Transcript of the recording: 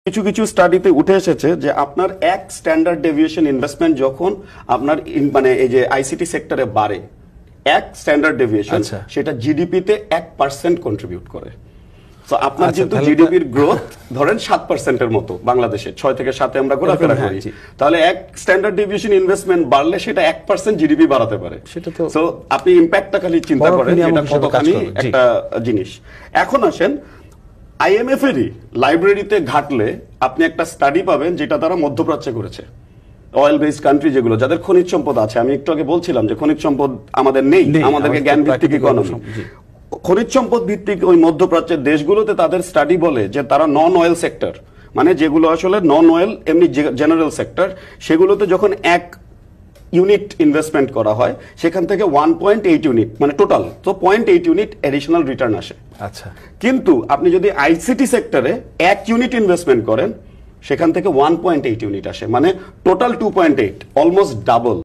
কিছু কিছু স্টাডিতে উঠে এসেছে যে আপনার এক স্ট্যান্ডার্ড ডেভিয়েশন ইনভেস্টমেন্ট যখন আপনার মানে এই যে আইসিটি সেক্টরে বাড়ে, এক স্ট্যান্ডার্ড ডেভিয়েশন সেটা জিডিপিতে 1% কন্ট্রিবিউট করে। তো আপনার যেহেতু জিডিপির গ্রোথ ধরেন 7%-এর মতো, বাংলাদেশে 6 থেকে 7-এ আমরা ঘোরাফেরা করি, তাহলে এক স্ট্যান্ডার্ড ডেভিয়েশন ইনভেস্টমেন্ট বাড়লে সেটা 1% জিডিপি বাড়াতে পারে। তো আপনি ইম্প্যাক্টটা খালি চিন্তা করেন এটা কতখানি একটা জিনিস। এখন আসেন আইএমএফ এরই লাইব্রেরিতে ঘাটলে আপনি একটা স্টাডি পাবেন যেটা তারা মধ্যপ্রাচ্যে করেছে। অয়েল বেসড কান্ট্রি যেগুলো, যাদের খনিজ সম্পদ আছে, আমি একটু আগে বলছিলাম যে খনিজ সম্পদ আমাদের নেই, আমাদেরকে জ্ঞান ভিত্তিক ইকোনমি, খনিজ সম্পদ ভিত্তিক ওই মধ্যপ্রাচ্যের দেশগুলোতে তাদের স্টাডি বলে যে তারা নন অয়েল সেক্টর, মানে যেগুলো আসলে নন অয়েল এমনি জেনারেল সেক্টর, সেগুলোতে যখন এক ইউনিট ইনভেস্টমেন্ট করা হয় সেখান থেকে 1.8 ইউনিট মানে টোটাল তো 0.8 ইউনিট এডিশনাল রিটার্ন আসে। আচ্ছা, কিন্তু আপনি যদি আইসিটি সেক্টরে 1 ইউনিট ইনভেস্টমেন্ট করেন সেখান থেকে 1.8 ইউনিট আসে, মানে টোটাল 2.8, অলমোস্ট ডাবল।